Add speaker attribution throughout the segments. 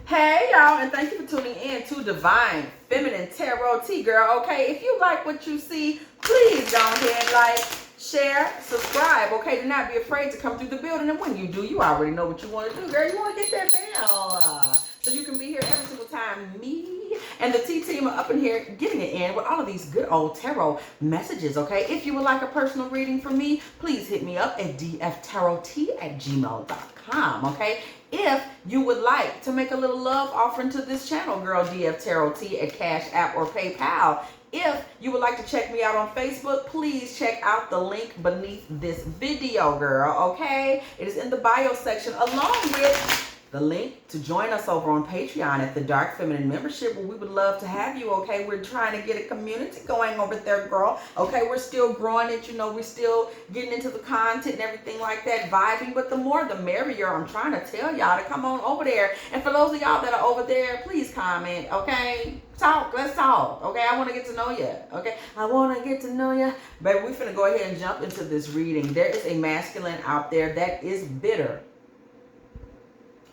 Speaker 1: Hey y'all, and thank you for tuning in to Divine Feminine Tarot Tea, girl. Okay, if you like what you see, please go ahead, like, share, subscribe. Okay, do not be afraid to come through the building. And when you do, you already know what you want to do, girl. You want to hit that bell so you can be here every single time me and the T team are up in here getting it in with all of these good old tarot messages. Okay, if you would like a personal reading from me, please hit me up at dftarottea@gmail.com. Okay. If you would like to make a little love offering to this channel, girl, dftarottea at CASHAPP or PayPal. If you would like to check me out on Facebook, please check out the link beneath this video, girl, okay? It is in the bio section, along with the link to join us over on Patreon at the Dark Feminine Membership, where we would love to have you, okay? We're trying to get a community going over there, girl, okay? We're still growing it, you know, we're still getting into the content and everything like that, vibing, but the more the merrier. I'm trying to tell y'all to come on over there. And for those of y'all that are over there, please comment, okay? Talk, let's talk, okay? I want to get to know you, okay? I want to get to know you. Baby, we're finna go ahead and jump into this reading. There is a masculine out there that is bitter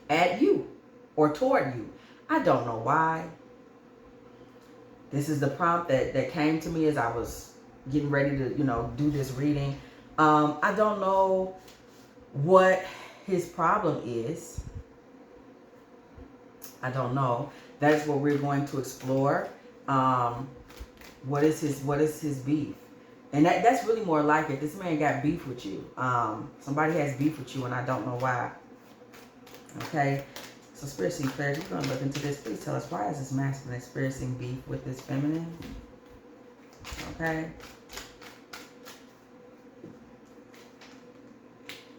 Speaker 1: at you or toward you. I don't know why. This is the prompt that came to me as I was getting ready to, you know, do this reading. I don't know what his problem is. I don't know. That is what we're going to explore. What is his beef? And that's really more like it. This man got beef with you. Somebody has beef with you and I don't know why. Okay, so Spirit Seed Claire, you're going to look into this. Please tell us, why is this masculine experiencing beef with this feminine? Okay.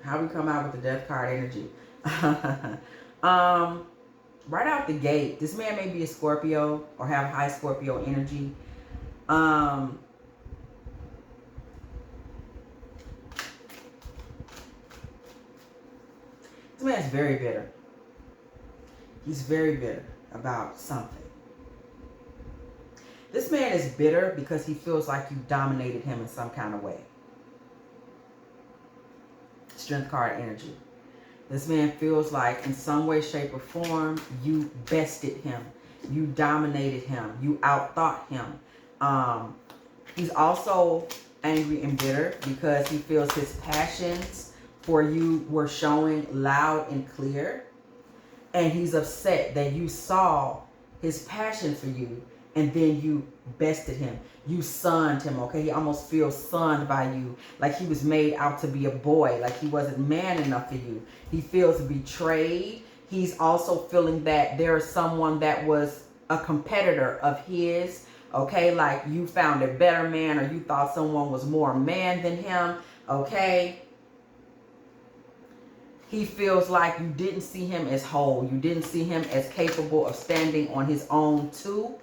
Speaker 1: How we come out with the Death card energy? Right out the gate, this man may be a Scorpio or have high Scorpio energy. This man's very bitter. He's very bitter about something. This man is bitter because he feels like you dominated him in some kind of way. Strength card energy. This man feels like in some way, shape, or form, you bested him. You dominated him. You outthought him. He's also angry and bitter because he feels his passions for you were showing loud and clear. And he's upset that you saw his passion for you and then you bested him. You sunned him, okay? He almost feels sunned by you, like he was made out to be a boy, like he wasn't man enough for you. He feels betrayed. He's also feeling that there is someone that was a competitor of his, okay? Like you found a better man or you thought someone was more man than him, okay? He feels like you didn't see him as whole. You didn't see him as capable of standing on his own too.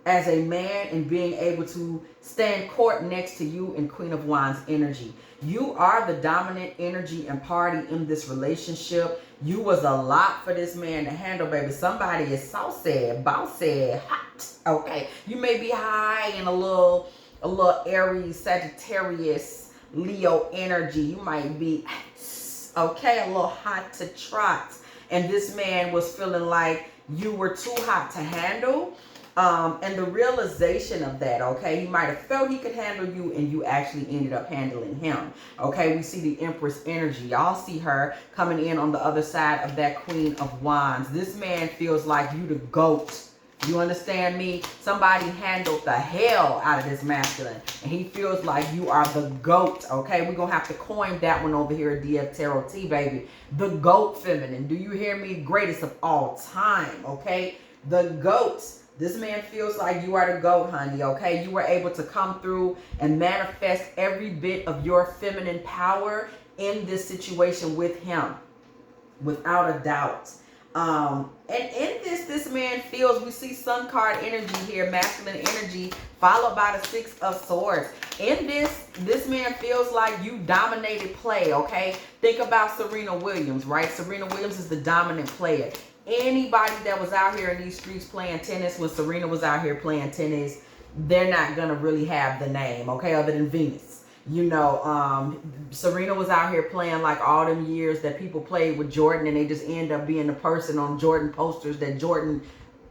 Speaker 1: As a man and being able to stand court next to you in Queen of Wands energy. You are the dominant energy and party in this relationship. You was a lot for this man to handle, baby. Somebody is saucy, bossy, hot. Okay. You may be high in a little Aries, Sagittarius, Leo energy. You might be, okay, a little hot to trot. And this man was feeling like you were too hot to handle. And the realization of that, okay, he might have felt he could handle you and you actually ended up handling him. Okay, we see the Empress energy. Y'all see her coming in on the other side of that Queen of Wands. This man feels like you the GOAT. You understand me? Somebody handled the hell out of this masculine. And he feels like you are the GOAT, okay? We're going to have to coin that one over here at DF Tarot Tea, baby. The GOAT feminine. Do you hear me? Greatest of all time, okay? The GOAT. This man feels like you are the GOAT, honey, okay? You were able to come through and manifest every bit of your feminine power in this situation with him, without a doubt. And in this man feels, we see Sun card energy here, masculine energy, followed by the Six of Swords. In this man feels like you dominated play, okay? Think about Serena Williams, right? Serena Williams is the dominant player. Anybody that was out here in these streets playing tennis when Serena was out here playing tennis, they're not going to really have the name, okay, other than Venus. You know, Serena was out here playing like all them years that people played with Jordan, and they just end up being the person on Jordan posters that Jordan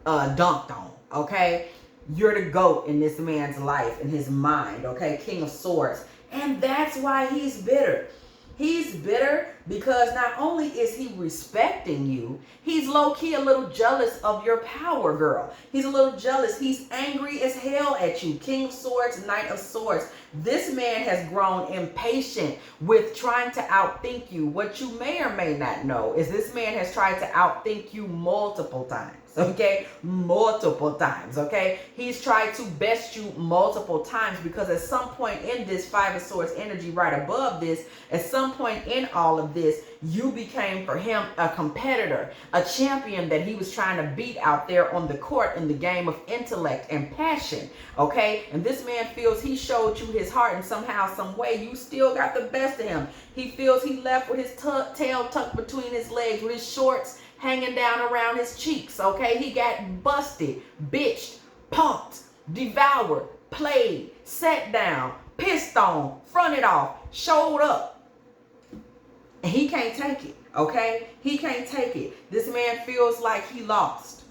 Speaker 1: dunked on. Okay, you're the GOAT in this man's life, in his mind. Okay, King of Swords, and that's why he's bitter. He's bitter because not only is he respecting you, he's low-key a little jealous of your power, girl. He's a little jealous. He's angry as hell at you. King of Swords, Knight of Swords. This man has grown impatient with trying to outthink you. What you may or may not know is this man has tried to outthink you multiple times. Okay, multiple times. Okay, he's tried to best you multiple times because at some point in this Five of Swords energy right above this, at some point in all of this, you became for him a competitor, a champion that he was trying to beat out there on the court in the game of intellect and passion. Okay, and this man feels he showed you his heart, and somehow, some way, you still got the best of him. He feels he left with his tail tucked between his legs, with his shorts hanging down around his cheeks. Okay, he got busted, bitched, punked, devoured, played, sat down, pissed on, fronted off, showed up, and he can't take it. Okay, he can't take it. This man feels like he lost,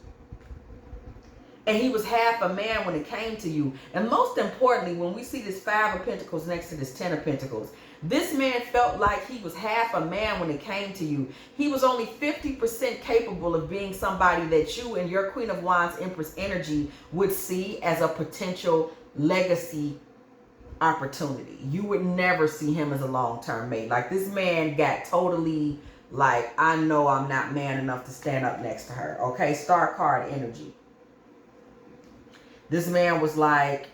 Speaker 1: and he was half a man when it came to you. And most importantly, when we see this Five of Pentacles next to this Ten of Pentacles, this man felt like he was half a man when it came to you. He was only 50% capable of being somebody that you and your Queen of Wands Empress energy would see as a potential legacy opportunity. You would never see him as a long-term mate. Like, this man got totally like, I know I'm not man enough to stand up next to her. Okay, Star card energy. This man was like,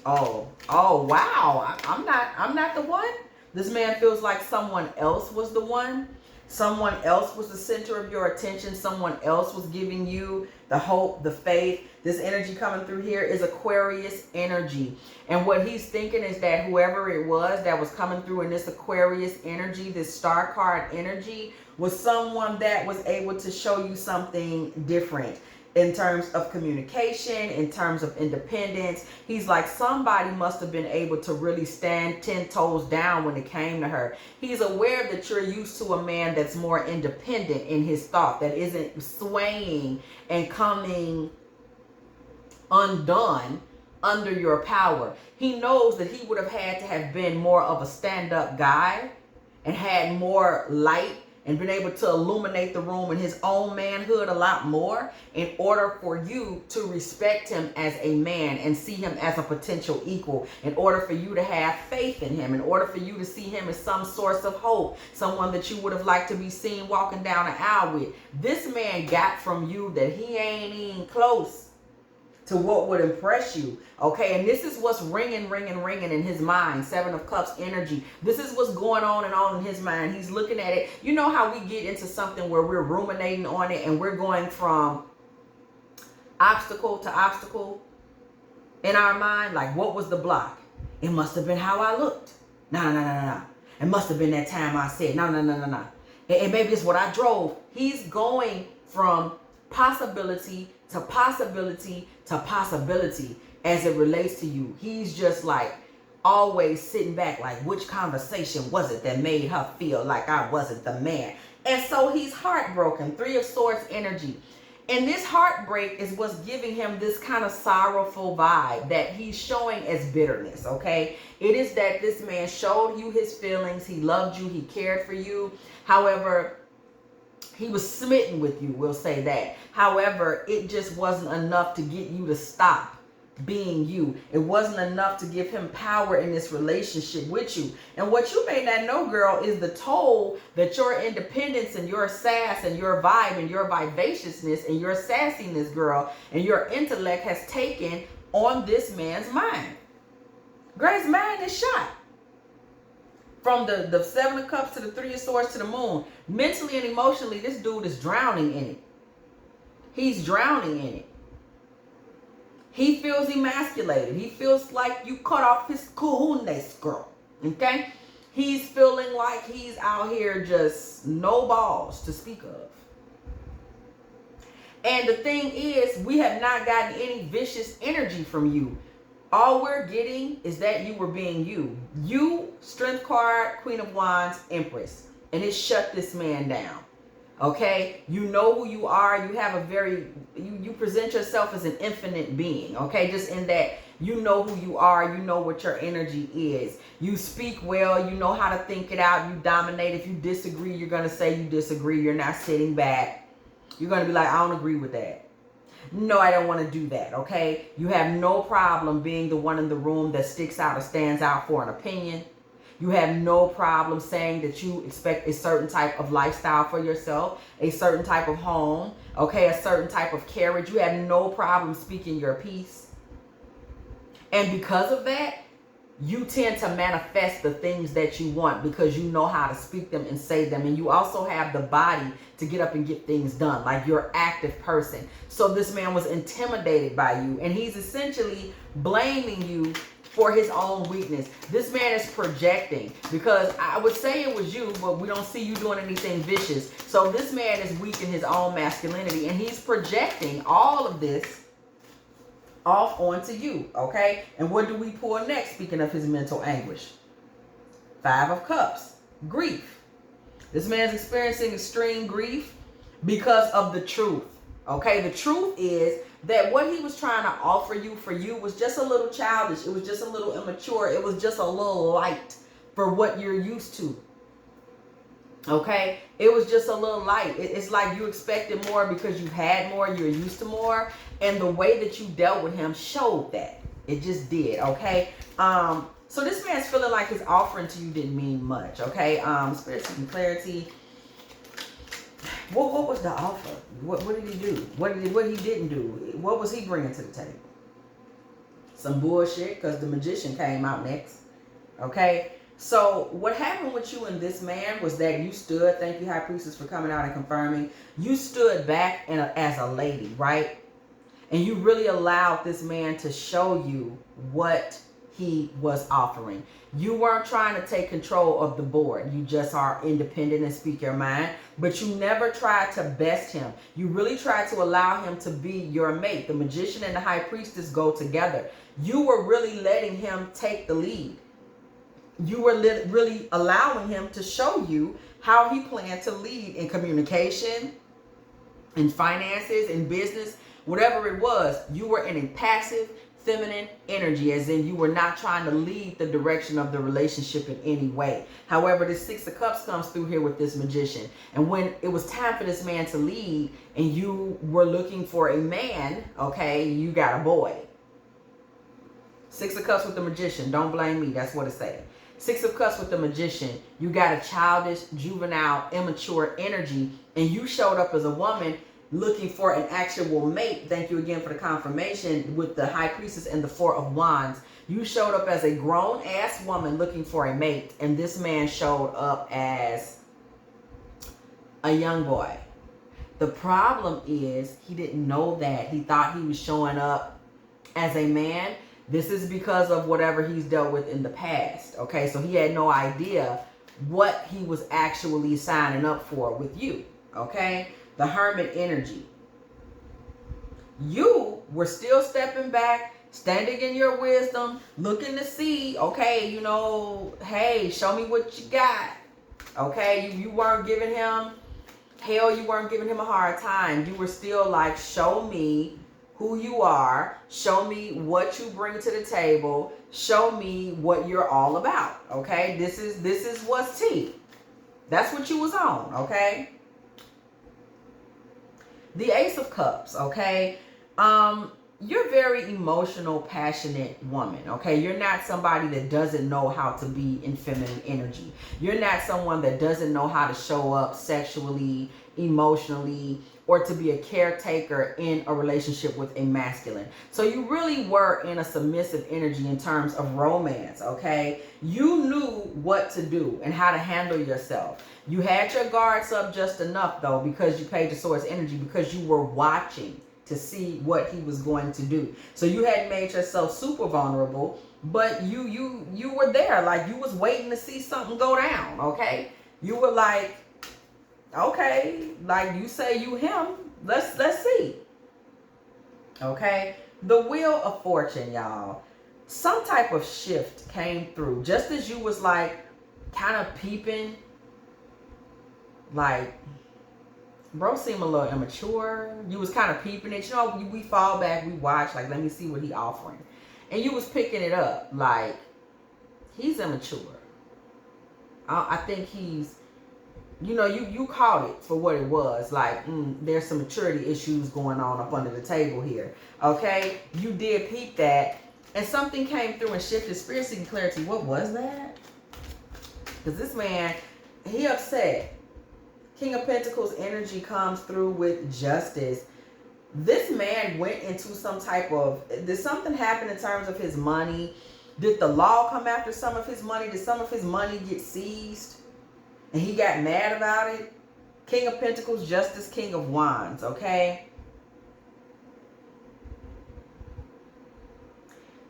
Speaker 1: oh wow, I'm not the one. This man feels like someone else was the one. Someone else was the center of your attention. Someone else was giving you the hope, the faith. This energy coming through here is Aquarius energy. And what he's thinking is that whoever it was that was coming through in this Aquarius energy, this star card energy, was someone that was able to show you something different. In terms of communication, in terms of independence. He's like, somebody must have been able to really stand 10 toes down when it came to her. He's aware that you're used to a man that's more independent in his thought, that isn't swaying and coming undone under your power. He knows that he would have had to have been more of a stand-up guy and had more light and been able to illuminate the room in his own manhood a lot more in order for you to respect him as a man and see him as a potential equal, in order for you to have faith in him, in order for you to see him as some source of hope, someone that you would have liked to be seen walking down an aisle with. This man got from you that he ain't even close to what would impress you. Okay, and this is what's ringing in his mind. Seven of Cups energy. This is what's going on in his mind. He's looking at it. You know how we get into something where we're ruminating on it and we're going from obstacle to obstacle in our mind? Like, what was the block? It must have been how I looked. No. It must have been that time I said no. And maybe it's what I drove. He's going from possibility to possibility to possibility as it relates to you. He's just like always sitting back like, which conversation was it that made her feel like I wasn't the man? And so he's heartbroken. Three of Swords energy. And this heartbreak is what's giving him this kind of sorrowful vibe that he's showing as bitterness, okay? It is that this man showed you his feelings. He loved you. He cared for you. However, he was smitten with you, we'll say that. However, it just wasn't enough to get you to stop being you. It wasn't enough to give him power in this relationship with you. And what you may not know, girl, is the toll that your independence and your sass and your vibe and your vivaciousness and your sassiness, girl, and your intellect has taken on this man's mind. Grace's mind is shot. From the Seven of Cups to the Three of Swords to the Moon. Mentally and emotionally, this dude is drowning in it. He's drowning in it. He feels emasculated. He feels like you cut off his cojones, girl. Okay? He's feeling like he's out here just no balls to speak of. And the thing is, we have not gotten any vicious energy from you. All we're getting is that you were being you. You, Strength card, Queen of Wands, Empress. And it shut this man down. Okay? You know who you are. You have a very, you present yourself as an infinite being. Okay? Just in that you know who you are. You know what your energy is. You speak well. You know how to think it out. You dominate. If you disagree, you're going to say you disagree. You're not sitting back. You're going to be like, I don't agree with that. No, I don't want to do that, okay? You have no problem being the one in the room that sticks out or stands out for an opinion. You have no problem saying that you expect a certain type of lifestyle for yourself, a certain type of home, okay, a certain type of carriage. You have no problem speaking your piece. And because of that, you tend to manifest the things that you want because you know how to speak them and say them. And you also have the body to get up and get things done. Like you're an active person. So this man was intimidated by you. And he's essentially blaming you for his own weakness. This man is projecting because I would say it was you, but we don't see you doing anything vicious. So this man is weak in his own masculinity. And he's projecting all of this off onto you, okay? And what do we pull next, speaking of his mental anguish? 5 of Cups, grief. This man's experiencing extreme grief because of the truth, okay? The truth is that what he was trying to offer you for you was just a little childish. It was just a little immature. It was just a little light for what you're used to. Okay, it was just a little light. It's like you expected more because you had more, you're used to more, and the way that you dealt with him showed that. It just did. Okay, so this man's feeling like his offering to you didn't mean much. Okay, spirit seeking clarity. What was the offer? What did he do? What he didn't do? What was he bringing to the table? Some bullshit, because the magician came out next. Okay. So what happened with you and this man was that you stood, thank you High Priestess for coming out and confirming, you stood back as a lady, right? And you really allowed this man to show you what he was offering. You weren't trying to take control of the board. You just are independent and speak your mind, but you never tried to best him. You really tried to allow him to be your mate. The magician and the High Priestess go together. You were really letting him take the lead. You were really allowing him to show you how he planned to lead in communication, in finances, in business, whatever it was. You were in a passive, feminine energy, as in you were not trying to lead the direction of the relationship in any way. However, the 6 of Cups comes through here with this magician. And when it was time for this man to lead and you were looking for a man, okay, you got a boy. 6 of Cups with the magician. Don't blame me. That's what it says. 6 of Cups with the magician. You got a childish, juvenile, immature energy, and you showed up as a woman looking for an actual mate. Thank you again for the confirmation with the High Priestess and the 4 of Wands. You showed up as a grown-ass woman looking for a mate, and this man showed up as a young boy. The problem is he didn't know that. He thought he was showing up as a man. This is because of whatever he's dealt with in the past, okay? So he had no idea what he was actually signing up for with you, okay? The Hermit energy. You were still stepping back, standing in your wisdom, looking to see, okay, you know, hey, show me what you got, okay? You weren't giving him hell. You weren't giving him a hard time. You were still like, show me who you are, show me what you bring to the table, show me what you're all about, okay? This is what's tea. That's what you was on, okay? The Ace of Cups, okay? You're a very emotional, passionate woman, okay? You're not somebody that doesn't know how to be in feminine energy. You're not someone that doesn't know how to show up sexually, emotionally, or to be a caretaker in a relationship with a masculine. So you really were in a submissive energy in terms of romance, okay? You knew what to do and how to handle yourself. You had your guards up just enough, though, because you paid the Swords energy, because you were watching to see what he was going to do. So you hadn't made yourself super vulnerable, but you were there. Like, you was waiting to see something go down, okay? You were like, okay, like you say you him, let's see. Okay? The Wheel of Fortune, y'all. some type of shift came through. Just as you was like kind of peeping, like, bro seemed a little immature. You was kind of peeping it. You know, we fall back, we watch, like, let me see what he offering. And you was picking it up, like, he's immature. I think he's, you know, you caught it for what it was. Like, there's some maturity issues going on up under the table here. Okay? You did peep that. And something came through and shifted. Spirit seeking clarity. What was that? Because this man, he upset. King of Pentacles energy comes through with justice. This man went into some type of, did something happen in terms of his money? Did the law come after some of his money? Did some of his money get seized? And he got mad about it? King of Pentacles, Justice, King of Wands, okay?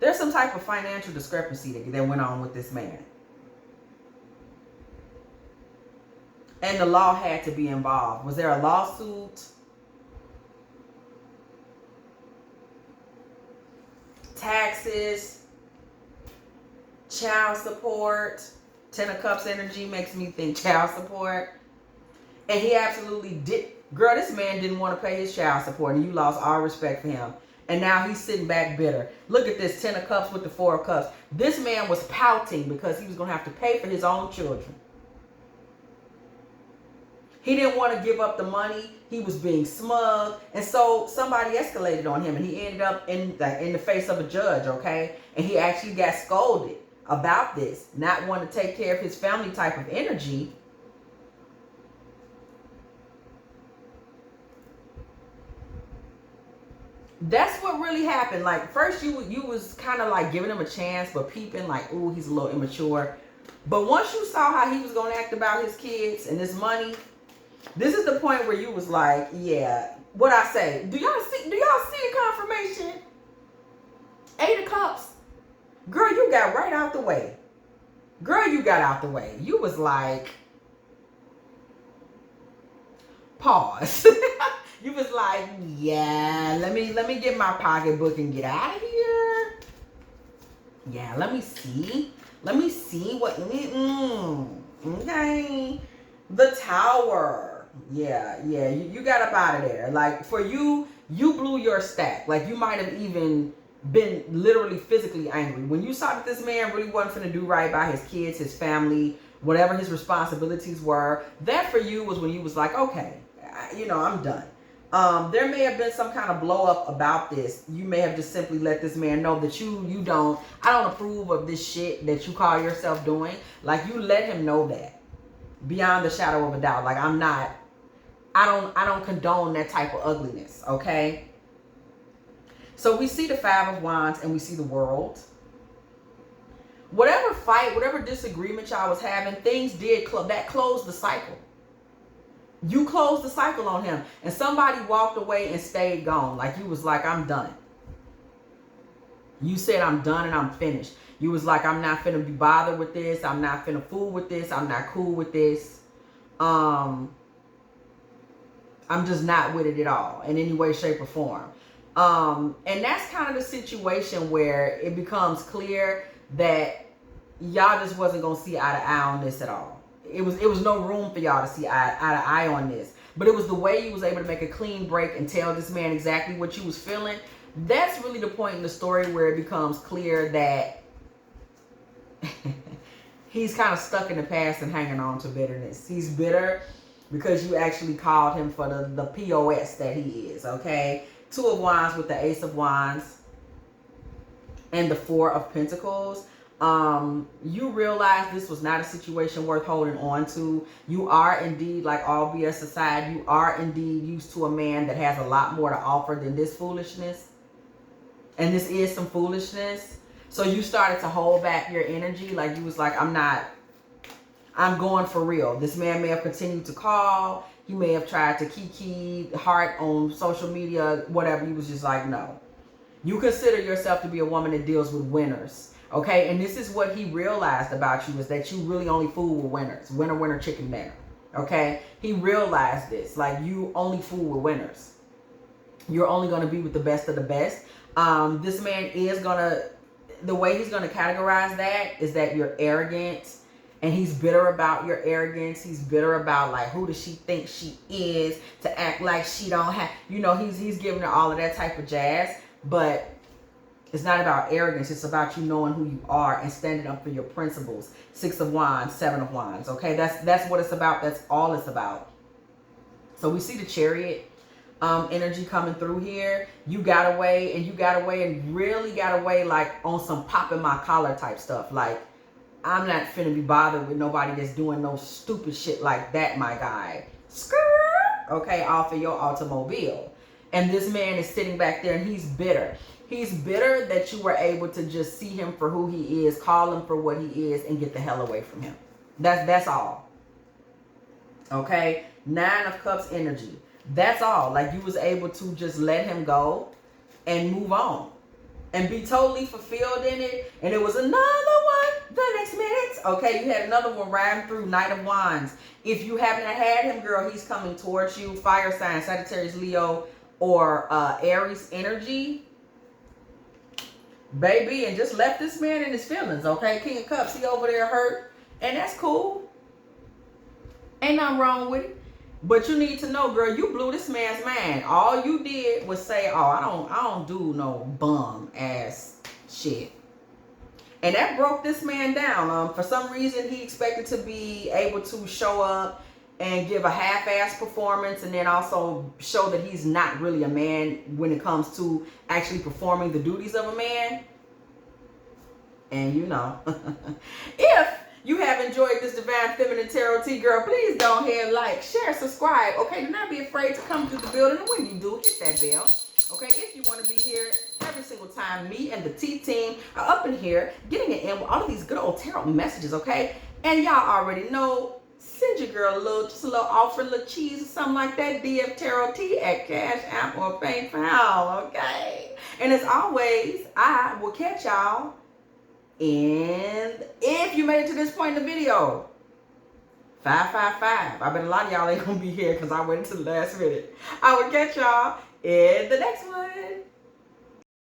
Speaker 1: There's some type of financial discrepancy that went on with this man. And the law had to be involved. Was there a lawsuit? Taxes? Child support? Ten of Cups energy makes me think child support. And he absolutely did. Girl, this man didn't want to pay his child support, and you lost all respect for him. And now he's sitting back bitter. Look at this, 10 of Cups with the 4 of Cups. This man was pouting because he was going to have to pay for his own children. He didn't want to give up the money. He was being smug. And so somebody escalated on him, and he ended up in the face of a judge, okay? And he actually got scolded about this, not wanting to take care of his family type of energy. That's what really happened. Like, first you was kind of like giving him a chance, but peeping like, ooh, he's a little immature. But once you saw how he was going to act about his kids and his money, this is the point where you was like, yeah, what I say. Do y'all see the confirmation? 8 of Cups. Girl, you got right out the way. Girl, you got out the way. You was like, pause. You was like, yeah, let me get my pocketbook and get out of here. Yeah, let me see. Let me see what, okay. The Tower. Yeah, you got up out of there. Like, for you blew your stack. Like, you might have even been literally physically angry. When you saw that this man really wasn't finna do right by his kids, his family, whatever his responsibilities were, that for you was when you was like, okay, I'm done. There may have been some kind of blow up about this. You may have just simply let this man know that I don't approve of this shit that you call yourself doing. Like, you let him know that beyond the shadow of a doubt. Like, I don't condone that type of ugliness. Okay. So we see the 5 of Wands and we see the World. Whatever fight, whatever disagreement y'all was having, things did closed the cycle. You closed the cycle on him, and somebody walked away and stayed gone. Like, you was like, I'm done. You said, I'm done and I'm finished. You was like, I'm not finna be bothered with this. I'm not finna fool with this. I'm not cool with this. I'm just not with it at all in any way, shape, or form. And that's kind of the situation where it becomes clear that y'all just wasn't gonna see eye to eye on this at all. It was no room for y'all to see eye to eye on this. But it was the way you was able to make a clean break and tell this man exactly what you was feeling. That's really the point in the story where it becomes clear that he's kind of stuck in the past and hanging on to bitterness. He's bitter because you actually called him for the POS that he is, okay? 2 of Wands with the Ace of Wands and the 4 of Pentacles. You realize this was not a situation worth holding on to. You are indeed, like all BS aside, you are indeed used to a man that has a lot more to offer than this foolishness. And this is some foolishness. So you started to hold back your energy. Like, you was like, I'm going for real. This man may have continued to call. He may have tried to kiki heart on social media, whatever. He was just like, no. You consider yourself to be a woman that deals with winners. Okay, and this is what he realized about you, is that you really only fool with winners. Winner, winner, chicken dinner. Okay, he realized this. Like, you only fool with winners. You're only going to be with the best of the best. This man is going to, the way he's going to categorize that is that you're arrogant, and he's bitter about your arrogance. He's bitter about, like, who does she think she is to act like she don't have, you know, he's giving her all of that type of jazz. But it's not about arrogance. It's about you knowing who you are and standing up for your principles. 6 of Wands, 7 of Wands. Okay, that's what it's about. That's all it's about. So we see the Chariot energy coming through here. You got away, and you got away, and really got away, like on some popping my collar type stuff. Like, I'm not finna be bothered with nobody that's doing no stupid shit like that, my guy. Skirt, okay, off of your automobile. And this man is sitting back there, and he's bitter. He's bitter that you were able to just see him for who he is, call him for what he is, and get the hell away from him. That's all. Okay? 9 of Cups energy. That's all. Like, you was able to just let him go and move on. And be totally fulfilled in it. And it was another one the next minute. Okay, you had another one riding through, Knight of Wands. If you haven't had him, girl, he's coming towards you. Fire sign, Sagittarius, Leo, or Aries energy. Baby, and just left this man in his feelings, okay? King of Cups, he over there hurt. And that's cool. Ain't nothing wrong with it. But you need to know, girl, you blew this man's mind. All you did was say, oh, I don't do no bum ass shit. And that broke this man down. For some reason, he expected to be able to show up and give a half-ass performance, and then also show that he's not really a man when it comes to actually performing the duties of a man. And you know, if you have enjoyed this Divine Feminine Tarot Tea, girl, please go ahead, like, share, subscribe. Okay, do not be afraid to come to the building. And when you do, hit that bell. Okay, if you want to be here every single time me and the Tea team are up in here getting it in with all of these good old tarot messages, okay? And y'all already know, send your girl just a little offer, a little cheese or something like that. dftarottea at CASHAPP or PayPal, okay? And as always, I will catch y'all. And if you made it to this point in the video, 555. I bet a lot of y'all ain't gonna be here because I waited to the last minute. I will catch y'all in the next one.